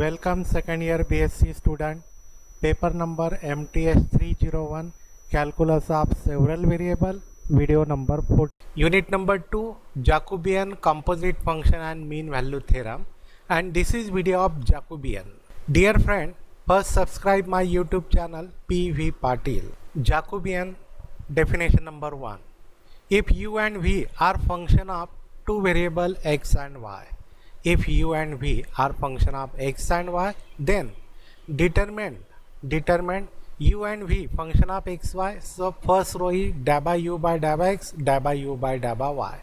Welcome second year BSc student. Paper number MTS 301 Calculus of several variable. Video number 4. Unit number 2 Jacobian composite function and mean value theorem. And this is video of Jacobian. Dear friend, first subscribe my YouTube channel PV Patil. Jacobian definition number 1. If u and v are function of two variable x and y. If u and v are function of x and y, then determine u and v function of xy. So first row is da by u by da by x, da by u by da by y.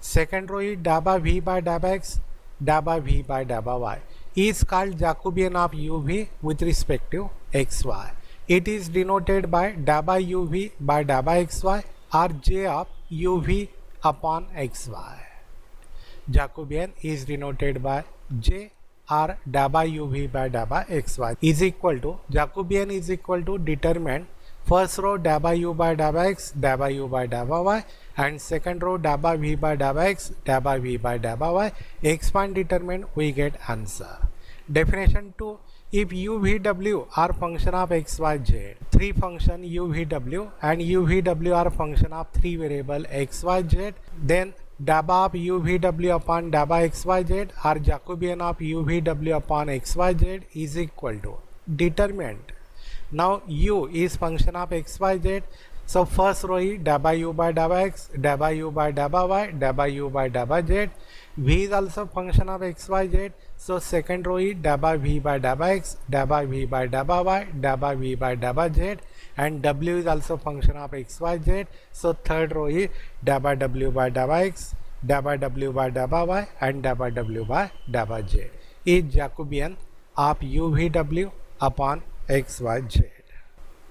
Second row is da by v by da by x, da by v by da by y. Is called Jacobian of uv with respect to xy. It is denoted by da by uv by da by xy or j of uv upon xy. Jacobian is denoted by j or da by uv by da by xy is equal to Jacobian is equal to determine first row da by u by da by x, da by u by da by y, and second row da by v by da by x, da by v by da by y. Expand determine, we get answer. Definition 2. If u v w are function of x y z, three function u v w and u v w are function of three variable x y z, then dabba of u v w upon dabba x y z or Jacobian of u v w upon x y z is equal to determinant. Now u is function of x y z, so first row is da by u by da by x, da by u by da by y, da by u by da by z. V is also function of x y z, so second row is da by v by da by x, da by v by da by y, da by v by da by z, and w is also function of x y z, so third row is da by w by da by x, da by w by da by y, and da by w by da by z is Jacobian of u v w upon x y z.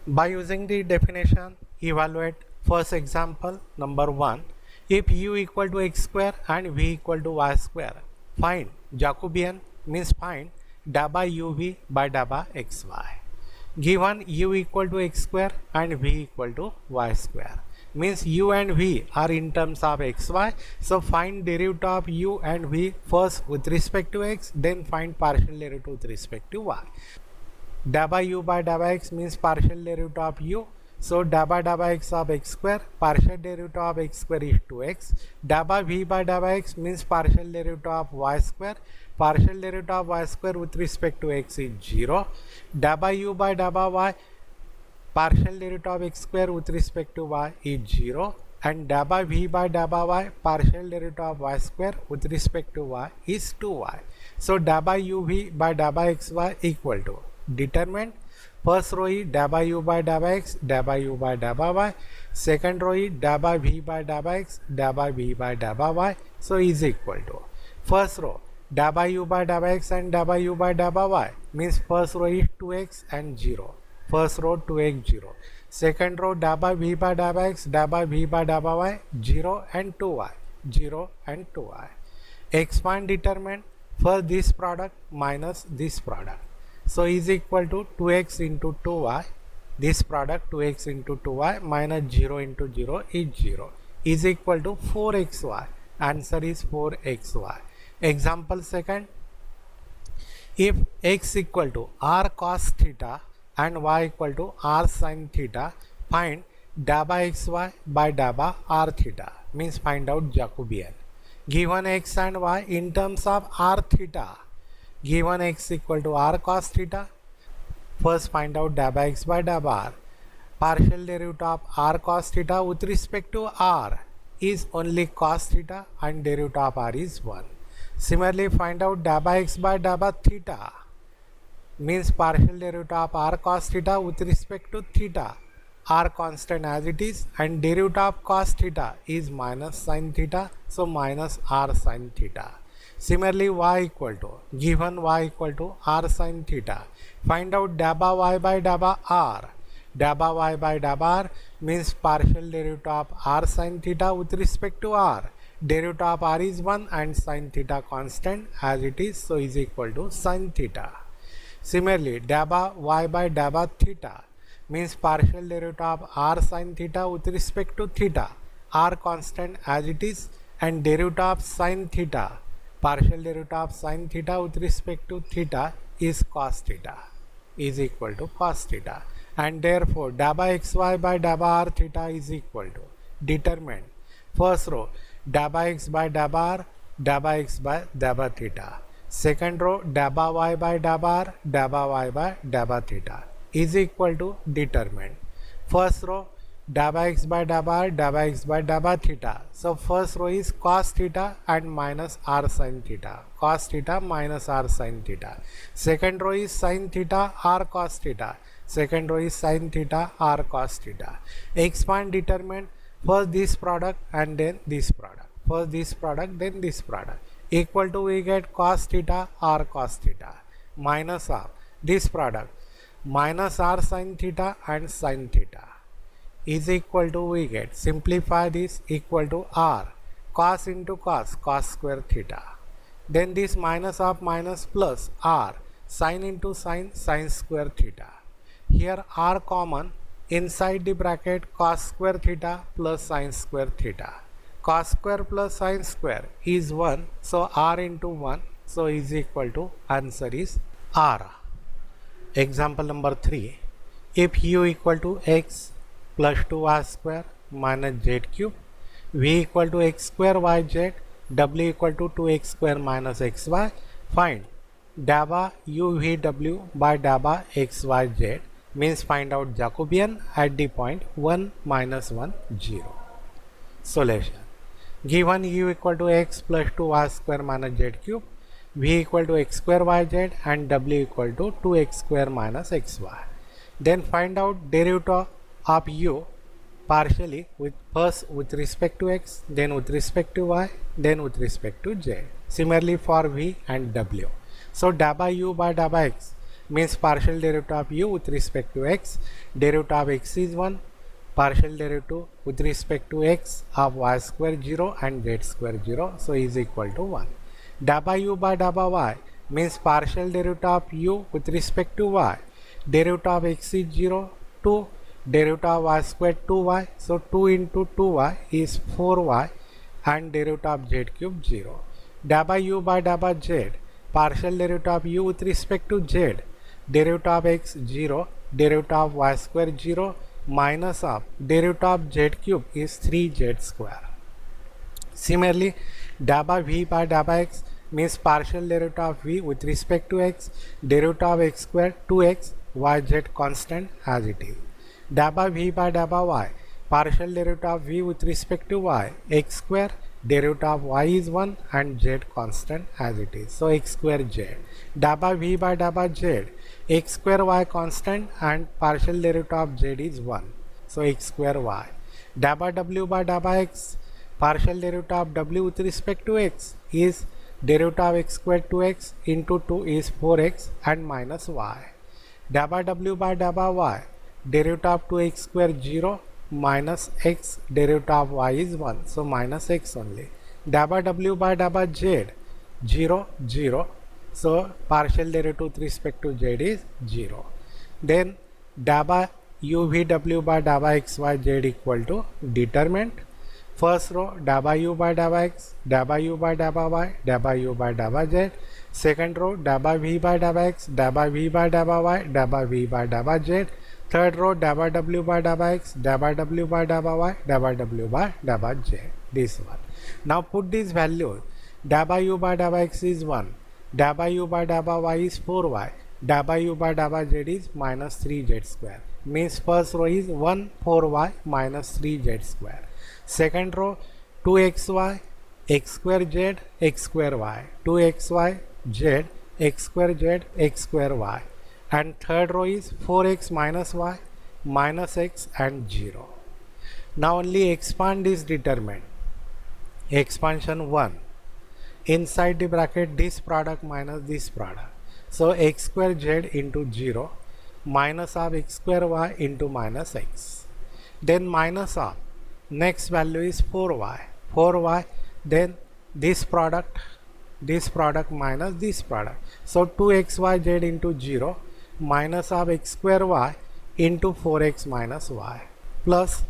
By using the definition, evaluate first example number 1. If u equal to x square and v equal to y square, find Jacobian means find da by uv by da by xy. Given u equal to x square and v equal to y square, means u and v are in terms of xy, so find derivative of u and v first with respect to x, then find partial derivative with respect to y. Da by u by da by x means partial derivative of u, so da by x of x square, partial derivative of x square is 2x. Da by v by da by x means partial derivative of y square, partial derivative of y square with respect to x is 0. Da by u by da by y, partial derivative of x square with respect to y is 0, and da by v by da by y, partial derivative of y square with respect to y is 2y. So da by uv by da by xy equal to determinant. First row is da by u by da by x, da by u by da by y. Second row is da by v by da by x, da by v by da by y. So is equal to first row da by u by da by x and da by u by da by y, means first row is 2x and 0. First row 2x 0. Second row da by v by da by x, da by v by da by y, 0 and 2y, 0 and 2y. Expand determinant for this product minus this product. So is equal to 2x into 2y, this product 2x into 2y minus 0 into 0 is 0, is equal to 4xy. Answer is 4xy. Example second. If x equal to r cos theta and y equal to r sin theta, find da by xy by da by r theta, means find out Jacobian. Given x and y in terms of r theta, given x equal to r cos theta, first find out da by x by da by r. Partial derivative of r cos theta with respect to r is only cos theta and derivative of r is 1. Similarly, find out da by x by da by theta, means partial derivative of r cos theta with respect to theta, r constant as it is, and derivative of cos theta is minus sin theta, so minus r sin theta. Similarly, y equal to, given y equal to r sin theta, find out da by y by da by r. Da by y by da by r means partial derivative of r sin theta with respect to r. Derivative of r is 1 and sin theta constant as it is, so is equal to sin theta. Similarly, da by y by da by theta means partial derivative of r sin theta with respect to theta, r constant as it is, and derivative of sin theta partial derivative of sin theta with respect to theta is cos theta is equal to cos theta, and therefore da by xy by da by r theta is equal to determined. First row da by x by da by r, da by x by da by theta. Second row da by y by da by r, da by y by da by theta is equal to determined. First row da by x by da by r, da by x by da by theta. So first row is cos theta and minus r sin theta. Cos theta minus r sin theta. Second row is sin theta r cos theta. Second row is sin theta r cos theta. Expand determinant. First this product and then this product. First this product then this product. Equal to we get cos theta r cos theta minus r this product minus r sin theta and sin theta is equal to we get simplify this equal to r cos into cos square theta. Then this minus of minus plus r sin into sin square theta. Here r common inside the bracket cos square theta plus sin square theta. Cos square plus sin square is 1, so r into 1, so is equal to answer is r. Example number 3. If u equal to x plus 2y square minus z cube, v equal to x square yz, w equal to 2x square minus xy, find da by u v w by da by xyz, means find out Jacobian at the point 1 minus 1 0. Solution. Given u equal to x plus 2y square minus z cube, v equal to x square yz and w equal to 2x square minus xy. Then find out derivative of u partially with first with respect to x, then with respect to y, then with respect to z. Similarly for v and w. So da by u by da by x means partial derivative of u with respect to x, derivative of x is 1, partial derivative with respect to x of y square 0 and z square 0, so is equal to 1. Da by u by da by y means partial derivative of u with respect to y, derivative of x is 0, 2, derivative of y square 2y, so 2 into 2y is 4y and derivative of z cube 0. Da by u by da by z, partial derivative of u with respect to z, derivative of x 0, derivative of y square 0 minus of derivative of z cube is 3z square. Similarly, da by v by da by x means partial derivative of v with respect to x, derivative of x square 2x, yz constant as it is. Da by v by da by y, partial derivative of v with respect to y, x square, derivative of y is 1 and z constant as it is, so x square z. Da by v by da by z, x square y constant and partial derivative of z is 1, so x square y. Da by w by da by x, partial derivative of w with respect to x is derivative of x square 2x into 2 is 4x and minus y. Da by w by da by y, derivative of 2x square 0 minus x, derivative of y is 1, so minus x only. Da by w by da by z, 0 0, so partial derivative with respect to z is 0. Then da by u v w by da by x y z equal to determinant. First row da by u by da by x, da by u by da by y, da by u by da by z. Second row da by v by da by x, da by v by da by y, da by v by da by z. Third row da by w by da by x, da by w by da by y, da by w by da by z. This one. Now put these values. Da by u by da by x is 1, da by u by da by y is 4y, da by u by da by z is minus 3z square. Means first row is 1 4y minus 3z square. Second row 2xy, x square z, x square y, 2xy, z, x square z, x square y. And third row is 4x minus y, minus x and 0. Now only expand this determinant. Expansion 1. Inside the bracket this product minus this product. So x square z into 0 minus of x square y into minus x. Then minus of next value is 4y. 4y, then this product minus this product. So 2xyz into 0 minus of x square y into 4x minus y plus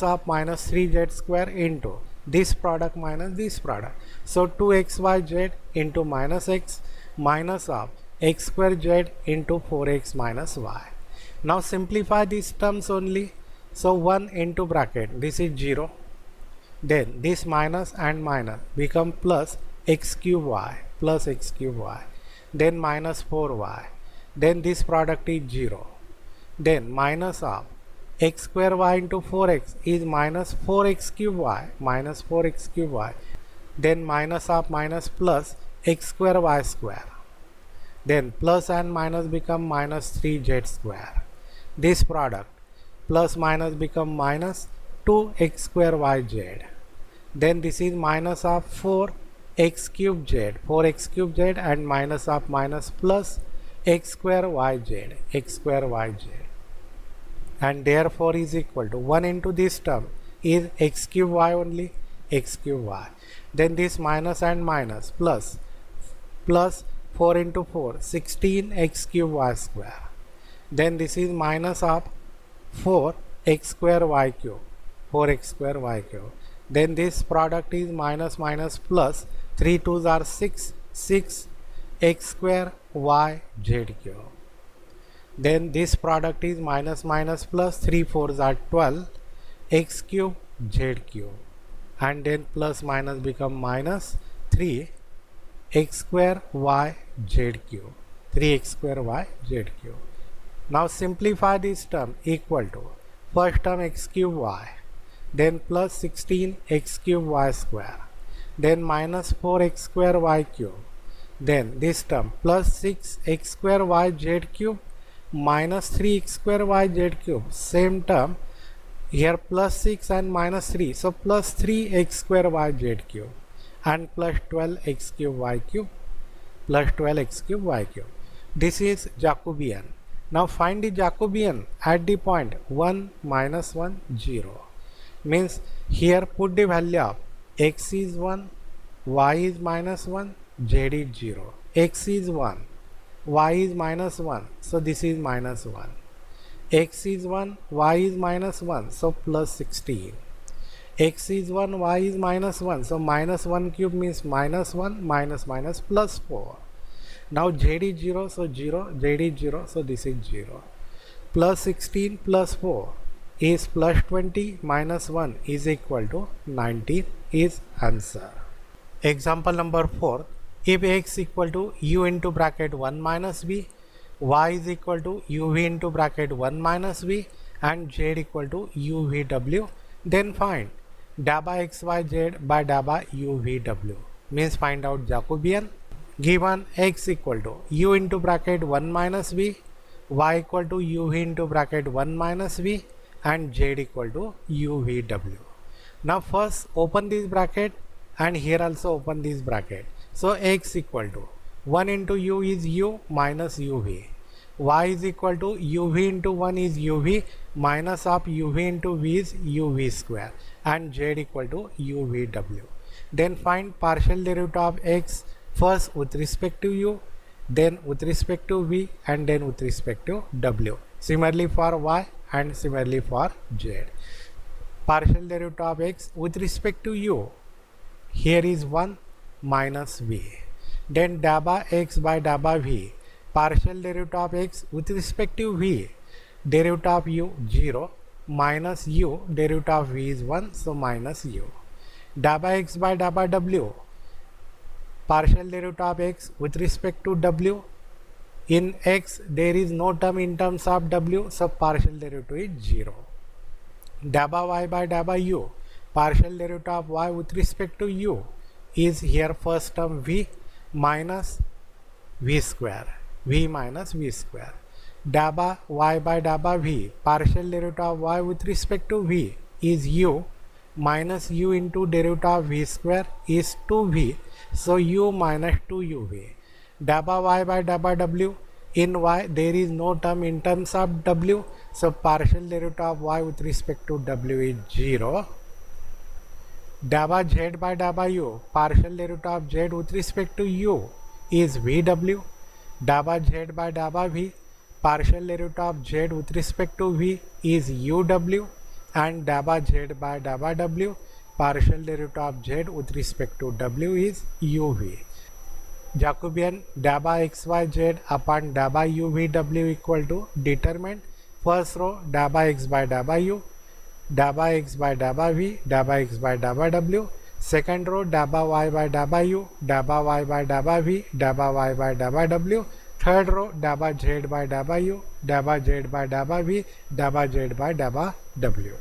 of minus 3z square into this product minus this product. So 2xyz into minus x minus of x square z into 4x minus y. Now simplify these terms only. So 1 into bracket, this is 0. Then this minus and minus become plus x cube y plus x cube y. Then minus 4y. Then this product is 0. Then minus of x square y into 4x is minus 4x cube y minus 4x cube y. Then minus of minus plus x square y square. Then plus and minus become minus 3z square. This product plus minus become minus 2x square yz. Then this is minus of 4x cube z, 4x cube z, and minus of minus plus x square yz, x square yz. And therefore is equal to 1 into this term is x cube y only, x cube y. Then this minus and minus plus 4 into 4, 16x cube y square. Then this is minus of 4x square y cube, 4x square y cube. Then this product is minus minus plus 3 2s are 6, 6x square y z cube. Then this product is minus minus plus 3 4s are 12 x cube z cube. And then plus minus become minus 3 x square y z cube, 3x square y z cube. Now simplify this term equal to first term x cube y, then plus 16 x cube y square, then minus 4x square y cube, then this term plus 6 x square y z cube minus 3x square y z cube, same term here plus 6 and minus 3, so plus 3x square y z cube and plus 12x cube y cube, plus 12x cube y cube. This is Jacobian. Now find the Jacobian at the point 1 minus 1 0. Means here put the value of x is 1, y is minus 1, z is 0. X is 1, y is minus 1, so this is minus 1. X is 1, y is minus 1, so plus 16. X is 1, y is minus 1, so minus 1 cube means minus 1 minus minus plus 4. Now z is 0, so 0, z is 0, so this is 0. Plus 16 plus 4 is plus 20 minus 1 is equal to 19 is answer. Example number 4. If x equal to u into bracket 1 minus v, y is equal to uv into bracket 1 minus v, and z equal to uvw, then find da by xyz by da by uvw. Means find out Jacobian. Given x equal to u into bracket 1 minus v, y equal to uv into bracket 1 minus v, and z equal to uvw. Now first open this bracket and here also open this bracket. So x equal to 1 into u is u minus uv, y is equal to uv into 1 is uv minus of uv into v is uv square, and z equal to uvw. Then find partial derivative of x first with respect to u, then with respect to v, and then with respect to w. Similarly for y and similarly for z. Partial derivative of x with respect to u, here is 1 minus v. Then da by x by da by v, partial derivative of x with respect to v, derivative of u 0 minus u, derivative of v is 1, so minus u. Da by x by da by w, partial derivative of x with respect to w, in x there is no term in terms of w, so partial derivative is 0. Da by y by da by u, partial derivative of y with respect to u is here first term v minus v square, v minus v square. Da by y by da by v, partial derivative of y with respect to v is u minus u into derivative of v square is 2v, so u minus 2uv. Da by y by da by w, in y there is no term in terms of w, so partial derivative of y with respect to w is 0. Da by z by da by u, partial derivative of z with respect to u is vw. Da by z by da by v, partial derivative of z with respect to v is uw, and da by z by da by w, partial derivative of z with respect to w is uv. Jacobian dabba xyz upon dabba uvw equal to determinant first row dabba x by dabba u, dabba x by dabba v, dabba x by dabba w, second row dabba y by dabba u, dabba y by dabba v, dabba y by dabba w, third row dabba z by dabba u, dabba z by dabba v, dabba z by dabba w.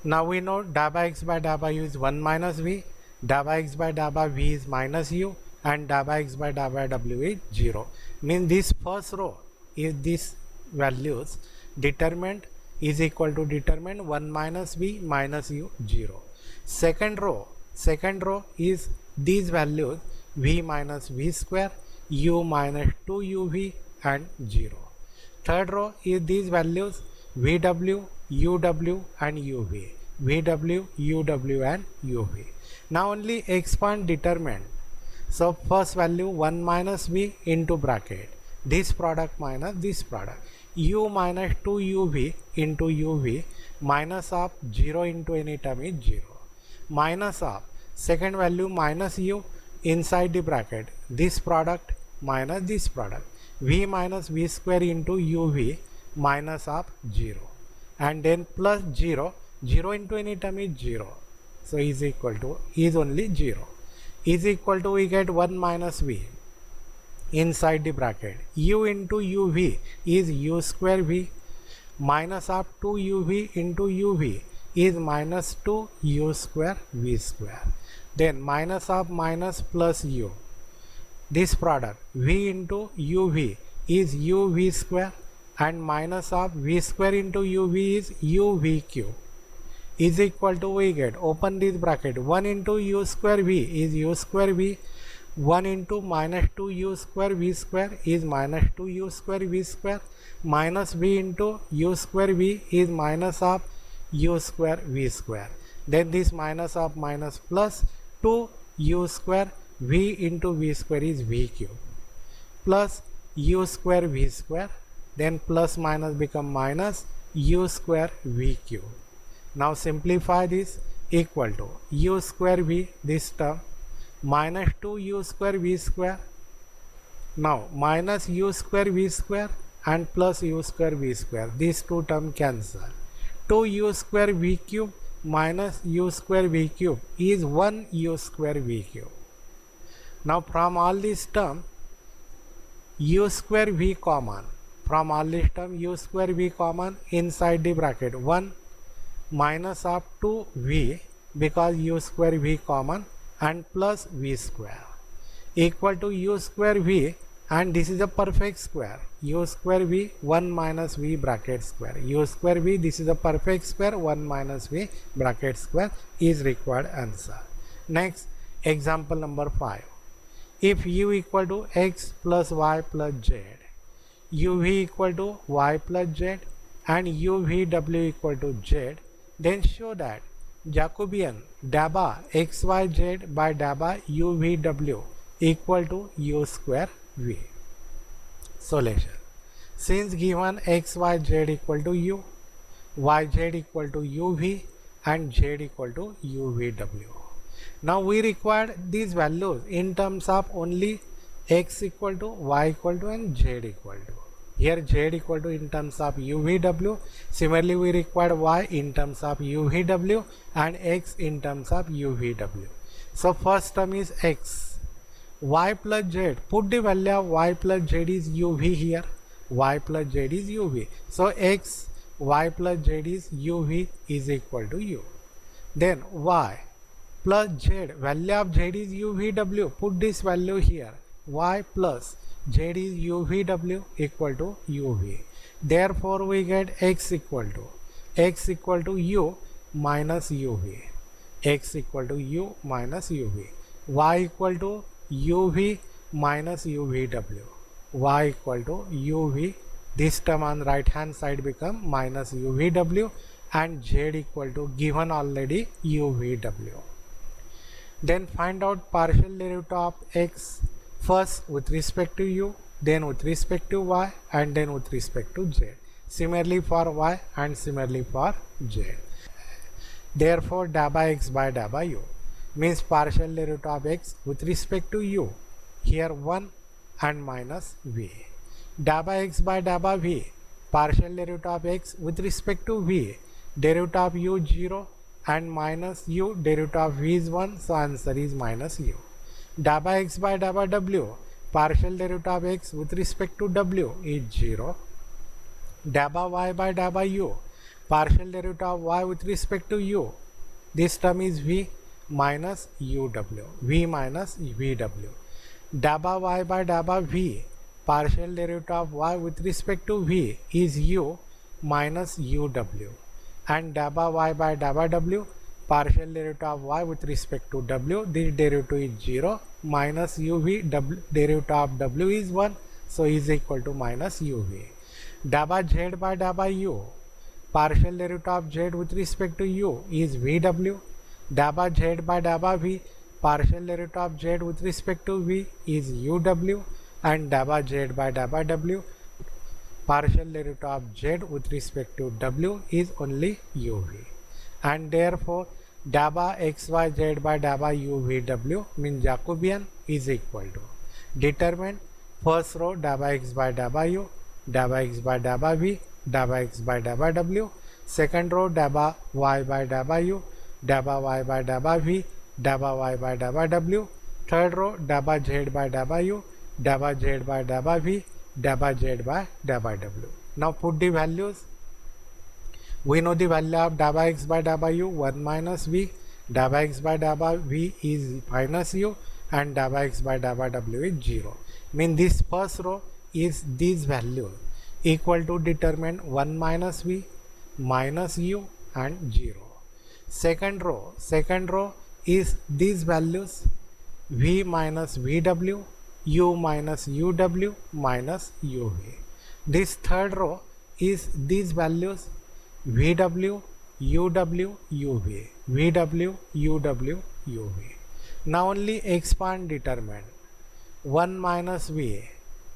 Now we know dabba x by dabba u is 1 minus v, dabba x by dabba v is minus u, and dabba x by dabba w is 0. Means this first row is this values determinant is equal to determinant 1 minus v minus u 0. Second row is these values v minus v square, u minus 2uv and 0. Third row is these values vw, uw and uv, vw, uw and uv. Now only expand determinant. So first value 1 minus v into bracket, this product minus this product, u minus 2uv into uv, minus of 0 into any term is 0, minus of second value minus u inside the bracket, this product minus this product, v minus v square into uv minus of 0, and then plus 0, 0 into any term is 0, so is equal to is only 0, is equal to we get 1 minus v inside the bracket, u into uv is u square v, minus of 2uv into uv is minus 2 u square v square, then minus of minus plus u, this product v into uv is uv square, and minus of v square into uv is uv cube, is equal to we get, open this bracket, 1 into u square v is u square v, 1 into minus 2 u square v square is minus 2 u square v square, minus v into u square v is minus of u square v square, then this minus of minus plus 2 u square v into v square is v cube, plus u square v square, then plus minus become minus u square v cube. Now simplify this, equal to u square v, this term, minus 2 u square v square, now minus u square v square and plus u square v square, these two terms cancel, 2 u square v cube minus u square v cube is 1 u square v cube. Now from all these terms u square v common, from all these terms u square v common, inside the bracket 1 minus of 2v because u square v common and plus v square equal to u square v, and this is a perfect square, u square v 1 minus v bracket square, u square v, this is a perfect square, 1 minus v bracket square is required answer. Next example number 5. If u equal to x plus y plus z, uv equal to y plus z and uvw equal to z, then show that Jacobian dabba xyz by dabba uvw equal to u square v. Solution. Since given xyz equal to u, yz equal to uv and z equal to uvw. Now we require these values in terms of only x equal to, y equal to and z equal to. Here z equal to in terms of uvw, similarly we require y in terms of uvw and x in terms of uvw. So first term is x, y plus z, put the value of y plus z is uv here, y plus z is uv, so x, y plus z is uv is equal to u. Then y plus z, value of z is uvw, put this value here, y plus z is uvw equal to uv. Therefore we get x equal to u minus uv, x equal to u minus uv, y equal to uv minus uvw, y equal to uv, this term on right hand side become minus uvw, and z equal to given already uvw. Then find out partial derivative of x, first with respect to u, then with respect to y, and then with respect to z. Similarly for y and similarly for z. Therefore dabba x by dabba u means partial derivative of x with respect to u, here 1 and minus v. Dabba x by dabba v, partial derivative of x with respect to v, derivative of u 0 and minus u, derivative of v is 1, so answer is minus u. Dabba x by dabba w, partial derivative of x with respect to w is 0. Dabba y by dabba u, partial derivative of y with respect to u, this term is v minus uw, v minus vw. Dabba y by dabba v, partial derivative of y with respect to v is u minus uw, and dabba y by dabba w, partial derivative of y with respect to w, this derivative is 0 minus uv, derivative of w is 1, so is equal to minus uv. Dabba z by dabba u, partial derivative of z with respect to u is vw. Dabba z by dabba v, partial derivative of z with respect to v is uw, and dabba z by dabba w, partial derivative of z with respect to w is only uv. And therefore dabba xyz by dabba uvw means Jacobian is equal to, determine first row dabba x by dabba u, dabba x by dabba v, dabba x by dabba w, second row dabba y by dabba u, dabba y by dabba v, dabba y by dabba w, third row dabba z by dabba u, dabba z by dabba v, dabba z by dabba w. Now put the values. We know the value of dabba x by dabba u 1 minus v, dabba x by dabba v is minus u, and dabba x by dabba w is 0. Mean this first row is these values equal to determine 1 minus v, minus u and 0. Second row is these values v minus vw, u minus uw minus uv. This third row is these values vw, uw, uv, vw, uw, uv. Now only expand determine 1 minus v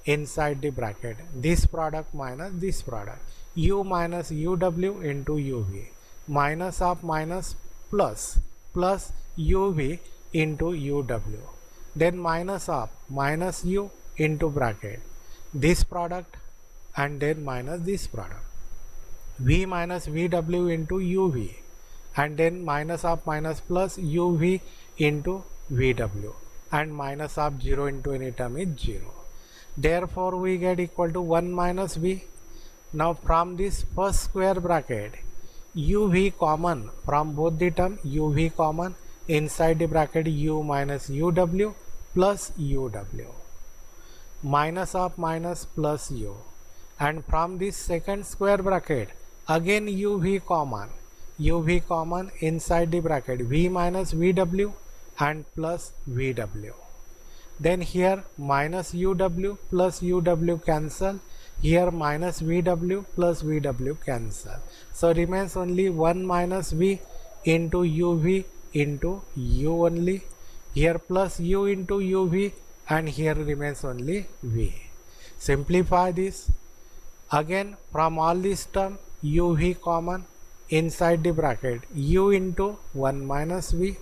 inside the bracket, this product minus this product, u minus uw into uv, minus of minus plus, plus uv into uw, then minus of minus u into bracket, this product and then minus this product, v minus vw into uv, and then minus of minus plus uv into vw, and minus of 0 into any term is 0. Therefore we get equal to 1 minus v. Now from this first square bracket, uv common from both the term, uv common inside the bracket, u minus uw plus uw, minus of minus plus u, and from this second square bracket again uv common inside the bracket, v minus vw and plus vw. Then here minus uw plus uw cancel, here minus vw plus vw cancel, so remains only 1 minus v into uv into u only, here plus u into uv, and here remains only v. Simplify this. Again from all this term uv common inside the bracket, u into 1 minus v,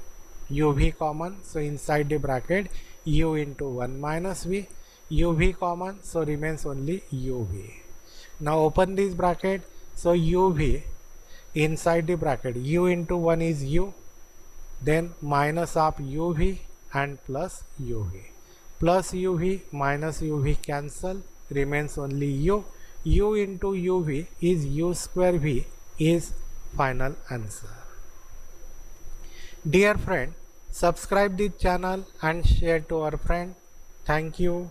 uv common, so inside the bracket u into 1 minus v, uv common, so remains only uv. Now open this bracket, so uv inside the bracket, u into 1 is u, then minus of uv and plus uv, plus uv minus uv cancel, remains only u, u into uv is u square v is final answer. Dear friend, subscribe this channel and share to our friend. Thank you.